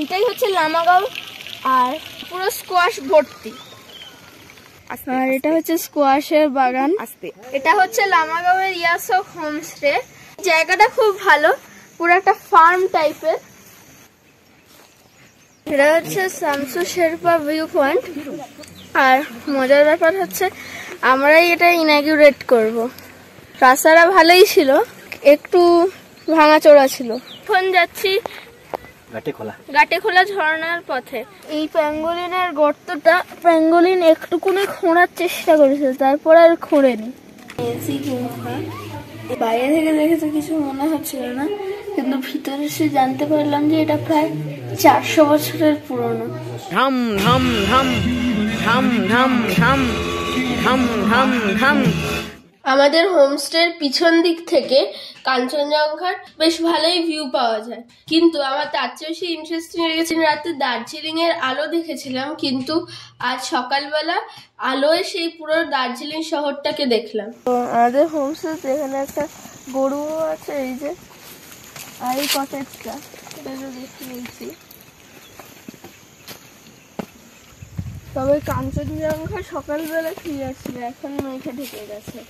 এটাই হচ্ছে লামাগাঁও, আর পুরো স্কোয়াশ ভর্তি। আর এটা হচ্ছে স্কোয়াশের বাগান। এটা হচ্ছে লামাগাঁওয়ের ইয়াসক হোমস্টে। জায়গাটা খুব ভালো, পুরো একটা ফার্ম টাইপের। এটা হচ্ছে শামসু শেরপা ভিউ পয়েন্ট। আর মজার ব্যাপার হচ্ছে আমরাই এটা ইনাগুরেট করব। রাস্তাটা ভালোই ছিল, একটু ভাঙাচোরা ছিল। এখন যাচ্ছি গাটেখোলা ঝর্ণার পথে। এই প্যাঙ্গোলিনের গর্তটা প্যাঙ্গোলিন একটুকুনি খোঁড়ার চেষ্টা করেছিল, তারপর আর খোঁড়েনি। বাইরে থেকে দেখে কিছু মনে হচ্ছিল না, কিন্তু ভিতরে এসে জানতে পারলাম যে এটা প্রায় 400 বছরের পুরনো। ধাম ধাম ধাম ধাম ধাম ধাম ধাম ধাম ধাম। আমাদের হোমস্টের পিছন দিক থেকে কাঞ্চনজঙ্ঘার বেশ ভালোই ভিউ পাওয়া যায়, কিন্তু আমার তার চেয়ে বেশি ইন্টারেস্টিং লেগেছে রাতে দার্জিলিং এর আলো দেখেছিলাম, কিন্তু আজ সকালবেলা আলোয় সেই পুরো দার্জিলিং শহরটাকে দেখলাম। তো আমাদের হোমস্টে এখানে একটা গরু আছে, এই যে, আর এই কটেজটা, এটা দেখতে নিয়েছি। তবে কাঞ্চনজঙ্ঘা সকালবেলা ক্লিয়ার ছিল, এখন মেঘে ঢেকে গেছে।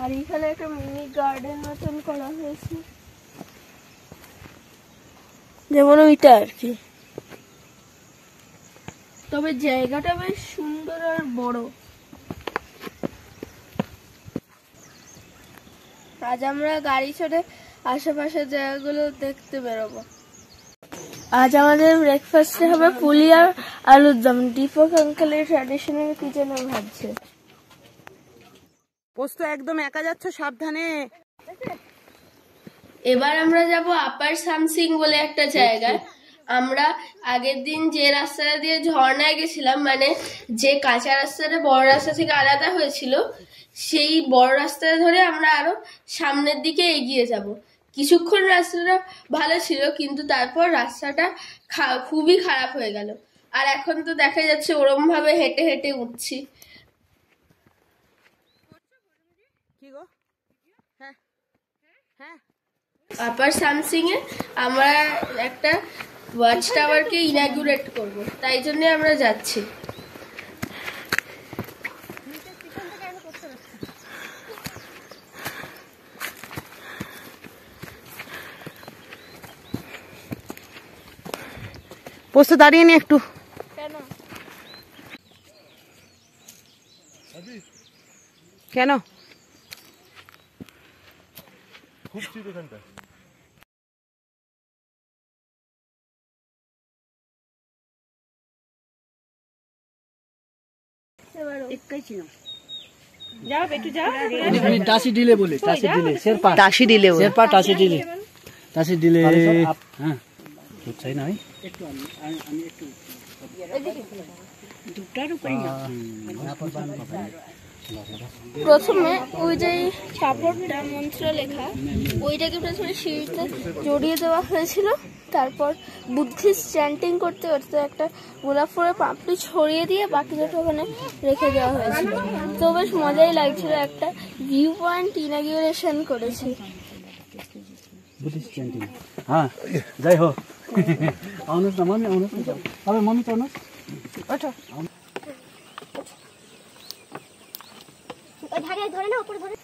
আর এখানে একটা মিনি গার্ডেন মতন করা হয়েছে, যেমন ওইটা আর কি। তবে জায়গাটা বেশ সুন্দর আর বড়। আজ আমরা গাড়ি চড়ে আশেপাশের জায়গাগুলো দেখতে বেরোবো। আজ আমাদের ব্রেকফাস্টে হবে পুলি আর আলুর দম। দীপক আঙ্কেলের ট্র্যাডিশনাল কিচেনে ভাজছে। পোস্ত একদম একা যাচ্ছ, সাবধানে। এবার আমরা যাব আপার সামসিং বলে একটা জায়গায়। আমরা আগের দিন যে রাস্তাটা দিয়ে ঝর্ণায় গেছিলাম, মানে যে কাঁচা রাস্তাটা বড় রাস্তা থেকে আলাদা হয়েছিল, সেই বড় রাস্তাটা ধরে আমরা আরো সামনের দিকে এগিয়ে যাব। কিছুক্ষণ রাস্তাটা ভালো ছিল, কিন্তু তারপর রাস্তাটা খুবই খারাপ হয়ে গেল। আর এখন তো দেখা যাচ্ছে ওরম ভাবে হেঁটে হেঁটে উঠছি। আপার সামসিং এ আমরা একটা ওয়াচ টাওয়ারকে ইনাগুরেট করব, তাই জন্য আমরা যাচ্ছি। পোস্ত দাঁড়িয়ে নি একটু। কেন? খুব শীত এখানটা। টাসি ডিলে বলে, টাসি ডিলে, শেরপা টাসি ডিলে, শেরপা টাসি ডিলে, টাসি ডিলে। হ্যাঁ, চাই না একটু, আমি একটু দুটার উপরে না। প্রথমে ওই যে কাপড়টা মন্ত্র লেখা, ওইটাকে প্রথমে সিঁড়িতে জড়িয়ে দেওয়া হয়েছিল। তারপর বুদ্ধিস্ট চ্যান্টিং করতে করতে একটা গোলাপ ফুলের পাপড়ি ছড়িয়ে দিয়ে বাকি দুটো ওখানে রেখে দেওয়া হয়েছিল। তো বেশ মজাই লাগছিল। একটা ভিউ পয়েন্ট ইনাগুরেশন করেছি। বুদ্ধিস্ট চ্যান্টিং, হ্যাঁ, যাই হোক। আউনস না মামি, আউনস না, আরে মামি তো আউনস। আচ্ছা, ধারে ধরে না, উপরে ধরে।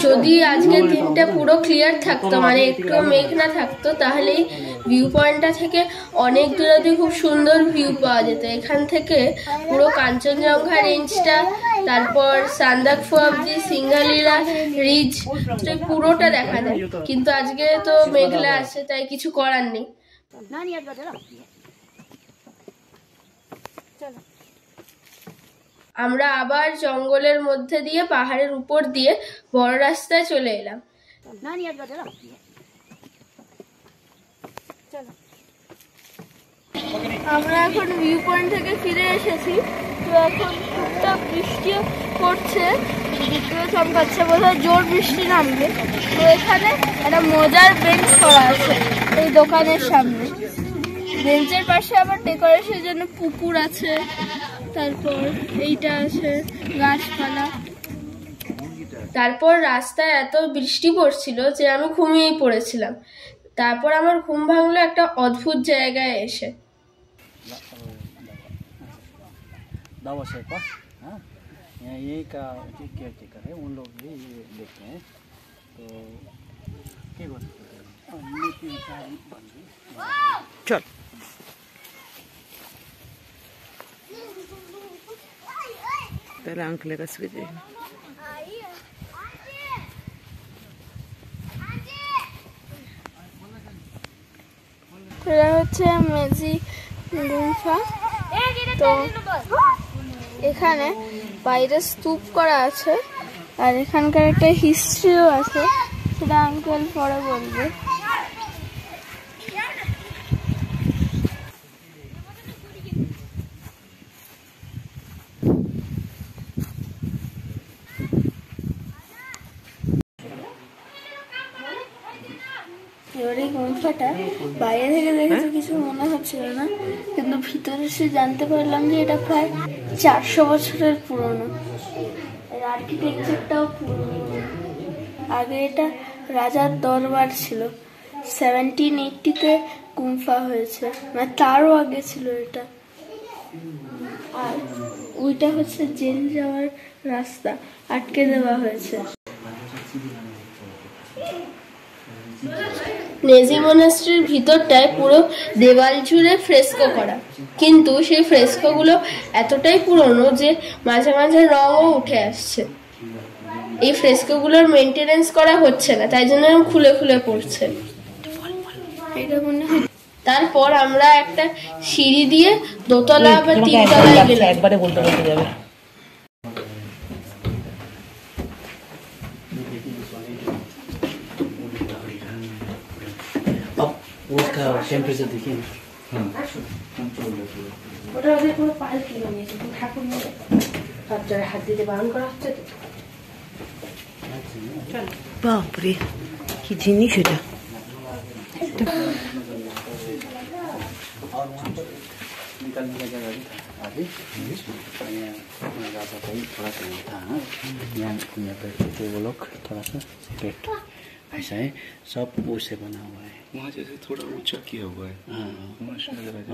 যদি আজকের দিনটা পুরো ক্লিয়ার থাকতো, মানে একটু মেঘ না থাকতো, তাহলে ভিউ পয়েন্টটা থেকে অনেক দূর অব্দি খুব সুন্দর ভিউ পাওয়া যেত। এখান থেকে পুরো কাঞ্চনজঙ্ঘা রেঞ্জটা, তারপর সান্দাকফু অব্দি সিঙ্গালীলা রিজ পুরোটা দেখা যায়। কিন্তু আজকে তো মেঘলা আছে, তাই কিছু করার নেই। আমরা আবার জঙ্গলের মধ্যে দিয়ে পাহাড়ের উপর দিয়ে বড় রাস্তায় চলে এলাম। আমরা এখন ভিউ পয়েন্ট থেকে ফিরে এসেছি। তো এখন টুকটাক বৃষ্টি পড়ছে, বিদ্যুৎ চমকাচ্ছে, বোধহয় জোর বৃষ্টি নামবে। তো এখানে একটা মজার বেঞ্চ করা আছে এই দোকানের সামনে। বেঞ্চের পাশে আবার ডেকোরেশনের জন্য পুকুর আছে, তারপর এইটা আছে গাছপালা। তারপর রাস্তায় এত বৃষ্টি পড়ছিল যে আমি ঘুমিয়েই পড়েছিলাম। তারপর আমার ঘুম ভাঙলো একটা অদ্ভুত জায়গায় এসে। दावा शेर्पा, हाँ, यहाँ यही का केयर टेकर है, उन लोग भी ये देखते हैं, तो क्या बोलते हैं? चल पहले अंकल का स्विच है। এটা হচ্ছে মেজি গুম্ফা। তো এখানে বাইরে স্তূপ করা আছে আর এখানকার একটা হিস্ট্রিও আছে, সেটা আঙ্কেল পরে বলবে। এবার এই গুম্ফাটা বাইরে থেকে দেখে তো কিছু মনে হচ্ছিল না, কিন্তু ভিতরে এসে জানতে পারলাম যে এটা প্রায় 400 বছরের পুরনো। এর আর্কিটেকচারটাও পুরনো। আগে এটা রাজার দরবার ছিল। 1780-তে গুম্ফা হয়েছে, মানে তারও আগে ছিল এটা। আর ওইটা হচ্ছে জেল যাওয়ার রাস্তা, আটকে দেওয়া হয়েছে। নেজি মনাস্ট্রির ভিতরটায় পুরো দেওয়াল জুড়ে ফ্রেস্কো করা, কিন্তু সেই ফ্রেস্কোগুলো এতটাই পুরনো যে মাঝে মাঝে রঙও উঠে আসছে। এই ফ্রেস্কোগুলোর মেনটেনেন্স করা হচ্ছে না, তাই জন্য খুলে খুলে পড়ছে। তারপর আমরা একটা সিঁড়ি দিয়ে দোতলা বা তিনতলায় গেলাম। একবারে বলতে বলতে যাবে। उसका टेम्परेचर देखिए ना। ওটা ওদের পুরো পালকি বানিয়েছে, ঠাকুর নিয়ে সব জায়গায় হাত দিতে বারণ করা হচ্ছে তো। বাপরে কি জিনিস এটা। निकलने का जगह भी था आगे, यहाँ राजा का ही थोड़ा सा था। यहाँ बैठते थे वो लोग, थोड़ा सा सेपरेट ऐसा है, सब उससे बना हुआ है। वहाँ जैसे थोड़ा ऊंचा किया हुआ है। हाँ, वहाँ शायद राजा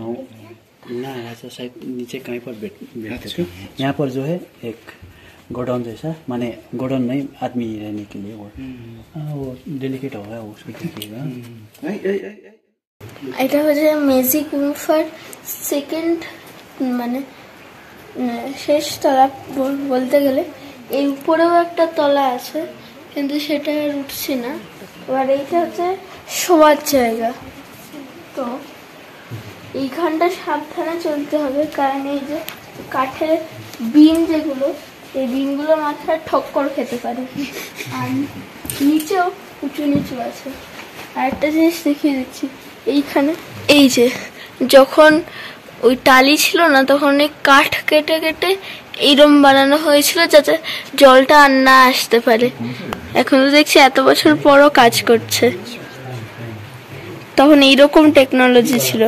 ना राजा शायद नीचे कहीं पर बैठते थे। यहाँ पर जो है एक गोडाउन जैसा, माने गोडाउन नहीं, आदमी रहने के लिए वो डेलिकेट होगा, उसको देखिएगा। এটা হচ্ছে মেজি গুম্ফার সেকেন্ড, মানে শেষ তলা বলতে গেলে। এর উপরেও একটা তলা আছে, কিন্তু সেটা আর উঠছি না। এবার এইটা হচ্ছে শোয়ার জায়গা। তো এইখানটা সাবধানে চলতে হবে, কারণ এই যে কাঠের বিম যেগুলো, এই বিমগুলো মাথায় ঠক্কর খেতে পারে। আর নিচেও উঁচু নিচু আছে। আর একটা জিনিস দেখিয়ে দিচ্ছি, এইখানে এই যে যখন ওই টালি ছিল না, তখন এই কাঠ কেটে কেটে এইরকম বানানো হয়েছিল যাতে জলটা আর না আসতে পারে। এখন তো দেখছি এত বছর পরও কাজ করছে, তখন এইরকম টেকনোলজি ছিল।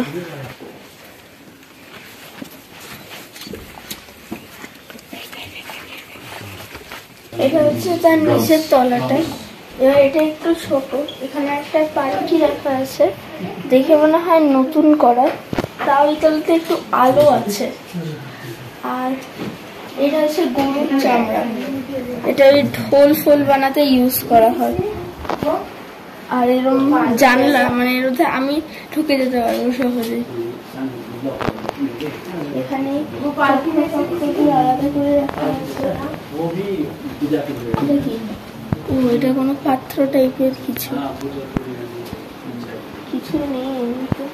এটা হচ্ছে তার নিচের তলাটা। এবার এটা একটু ছোট, এখানে একটা পালকি রাখা আছে, দেখে মনে হয় নতুন করা, তাও এই তলাতে একটু আলো আছে। আর এটা হচ্ছে গরুর চামড়া, এটা ওই ঢোল ফোল বানাতে ইউজ করা হয়। আর এরকম জানলা, মানে এর মধ্যে আমি ঢুকে যেতে পারবো সহজে। এখানে আলাদা করে রাখা আছে। দেখি, ও এটা কোনো পাত্র টাইপের কিছু নেই এমনিতে।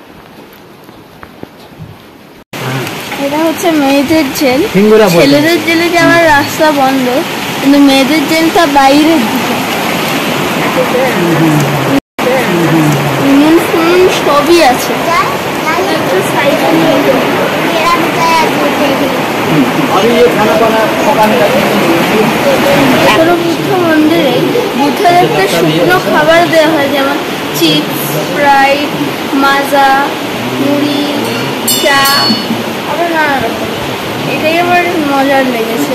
এটা হচ্ছে মেয়েদের জেল। ছেলেদের জেলে যাওয়ার রাস্তা বন্ধ, কিন্তু মেয়েদের জেলটা বাইরের দিকে। সবই আছে। বুদ্ধ মন্দিরে বুদ্ধের একটা শুকনো খাবার দেওয়া হয়, যেমন চিপস, স্প্রাইট, মাজা, মুড়ি, চা, আরো নানা রকম। এটাই আমার মজার লেগেছে।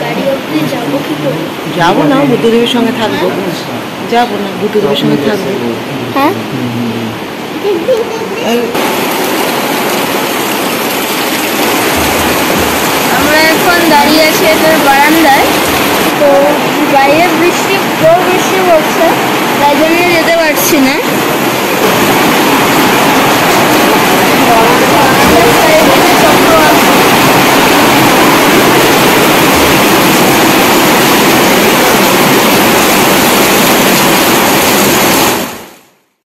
গাড়ি অব্দি যাবো কি করে? যাবো না, বুদ্ধদেবের সঙ্গে থাকবো। যাবো না, বুদ্ধদেবের সঙ্গে থাকবো। হ্যাঁ, আমরা এখন দাঁড়িয়ে আছি এটার বারান্দায়। তো বাইরে বৃষ্টি পড়ছে, তাই জন্য যেতে পারছি না।